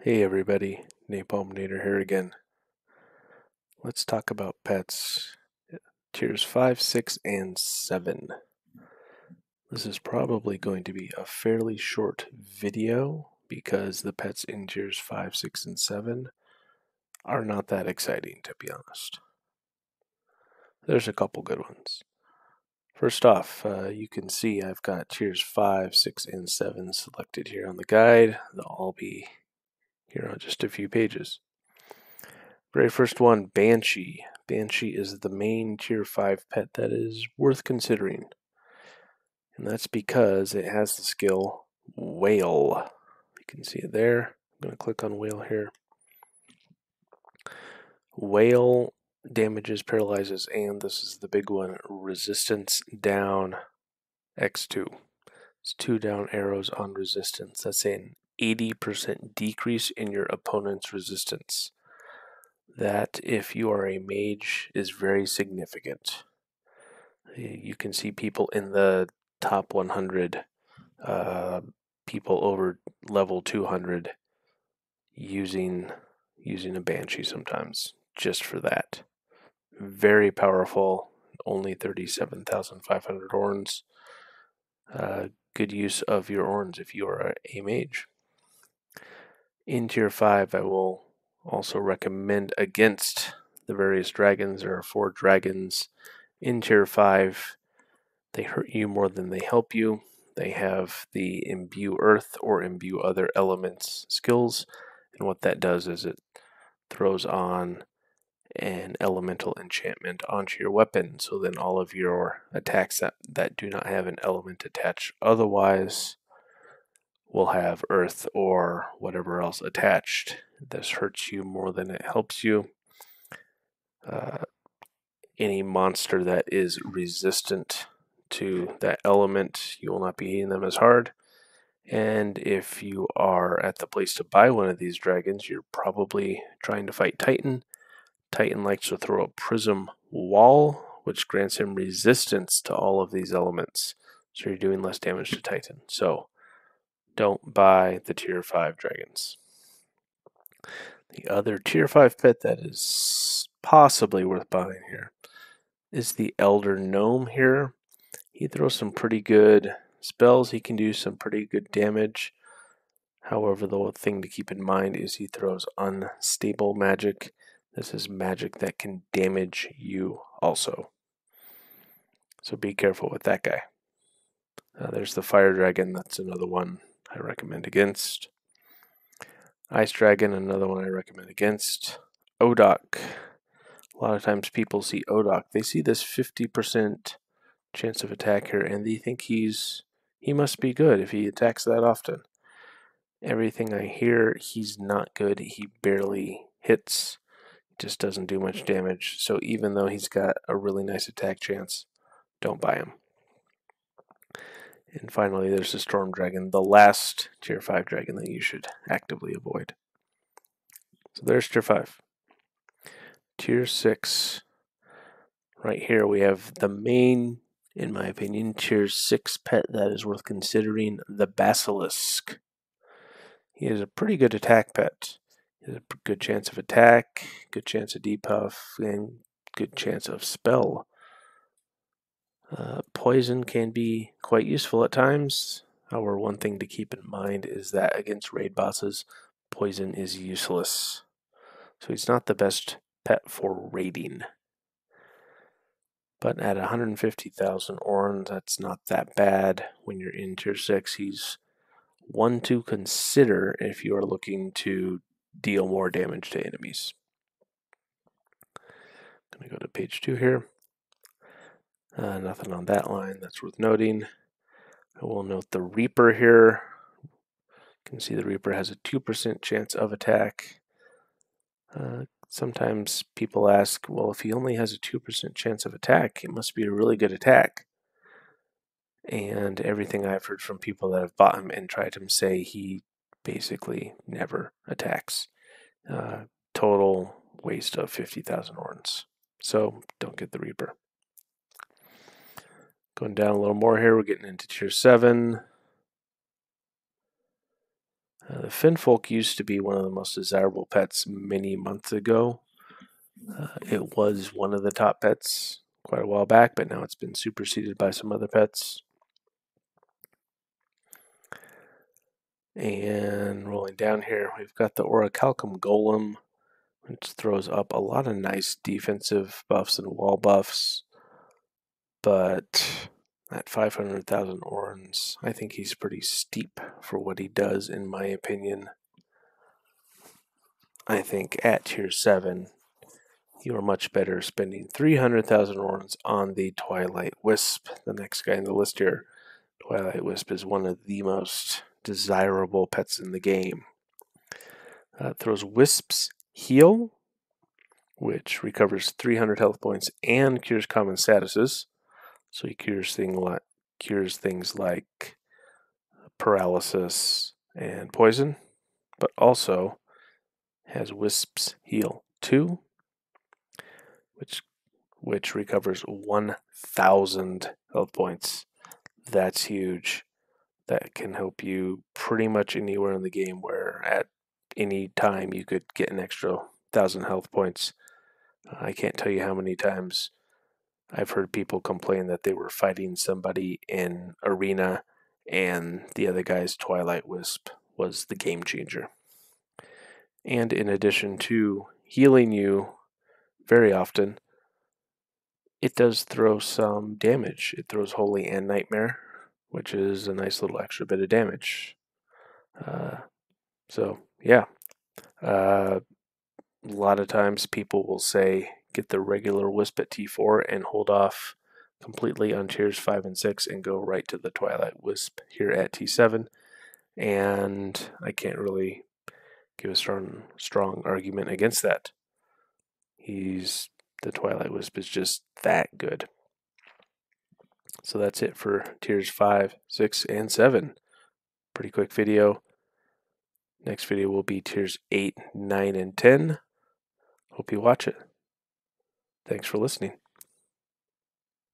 Hey everybody, Napalminator here again. Let's talk about pets. Tiers 5, 6, and 7. This is probably going to be a fairly short video because the pets in tiers 5, 6, and 7 are not that exciting, to be honest. There's a couple good ones. First off, you can see I've got tiers 5, 6, and 7 selected here on the guide. They'll all be here on just a few pages. Very first one, Banshee. Banshee is the main tier 5 pet that is worth considering. And that's because it has the skill Whale. You can see it there. I'm going to click on Whale here. Whale damages, paralyzes, and this is the big one, resistance down X2. It's 2 down arrows on resistance. That's an 80% decrease in your opponent's resistance. That, if you are a mage, is very significant. You can see people in the top 100, people over level 200 using a Banshee sometimes just for that. Very powerful, only 37,500 orns. Good use of your orns if you are a mage. In tier 5, I will also recommend against the various dragons. There are 4 dragons in tier 5. They hurt you more than they help you. They have the imbue earth or imbue other elements skills, and what that does is it throws on an elemental enchantment onto your weapon, so then all of your attacks that do not have an element attached otherwise will have earth or whatever else attached. This hurts you more than it helps you. Any monster that is resistant to that element, you will not be hitting them as hard. And if you are at the place to buy one of these dragons, you're probably trying to fight Titan. Titan likes to throw a prism wall, which grants him resistance to all of these elements. So you're doing less damage to Titan. So don't buy the tier 5 dragons. The other tier 5 pet that is possibly worth buying here is the Elder Gnome here. He throws some pretty good spells. He can do some pretty good damage. However, the thing to keep in mind is he throws unstable magic. This is magic that can damage you also. So be careful with that guy. There's the Fire Dragon. That's another one I recommend against. Ice Dragon, another one I recommend against. Odok. A lot of times people see Odok. They see this 50% chance of attack here, and they think he must be good if he attacks that often. Everything I hear, he's not good. He barely hits. Just doesn't do much damage. So even though he's got a really nice attack chance, don't buy him. And finally, there's the Storm Dragon, the last tier 5 dragon that you should actively avoid. So there's tier 5. Tier 6. Right here we have the main, in my opinion, tier 6 pet that is worth considering, the Basilisk. He is a pretty good attack pet. He has a good chance of attack, good chance of debuff, and good chance of spell. Poison can be quite useful at times. However, one thing to keep in mind is that against raid bosses, poison is useless. So he's not the best pet for raiding. But at 150,000 orns, that's not that bad. When you're in tier 6, he's one to consider if you are looking to deal more damage to enemies. I'm going to go to page 2 here. Nothing on that line that's worth noting. I will note the Reaper here. You can see the Reaper has a 2% chance of attack. Sometimes people ask, well, if he only has a 2% chance of attack, it must be a really good attack. And everything I've heard from people that have bought him and tried him say he basically never attacks. Total waste of 50,000 orns. So don't get the Reaper. Going down a little more here, we're getting into tier 7. The Finfolk used to be one of the most desirable pets many months ago. It was one of the top pets quite a while back, but now it's been superseded by some other pets. And rolling down here, we've got the Orichalcum Golem, which throws up a lot of nice defensive buffs and wall buffs. But at 500,000 orns, I think he's pretty steep for what he does, in my opinion. I think at tier 7, you are much better spending 300,000 orns on the Twilight Wisp, the next guy in the list here. Twilight Wisp is one of the most desirable pets in the game. It throws Wisp's Heal, which recovers 300 health points and cures common statuses. So he cures things like paralysis and poison, but also has Wisp's Heal 2, which recovers 1,000 health points. That's huge. That can help you pretty much anywhere in the game, where at any time you could get an extra 1,000 health points. I can't tell you how many times I've heard people complain that they were fighting somebody in arena and the other guy's Twilight Wisp was the game changer. And in addition to healing you very often, it does throw some damage. It throws Holy and Nightmare, which is a nice little extra bit of damage. So, yeah. A lot of times people will say, get the regular Wisp at T4 and hold off completely on tiers 5 and 6 and go right to the Twilight Wisp here at T7. And I can't really give a strong argument against that. The Twilight Wisp is just that good. So that's it for tiers 5, 6, and 7. Pretty quick video. Next video will be tiers 8, 9, and 10. Hope you watch it. Thanks for listening.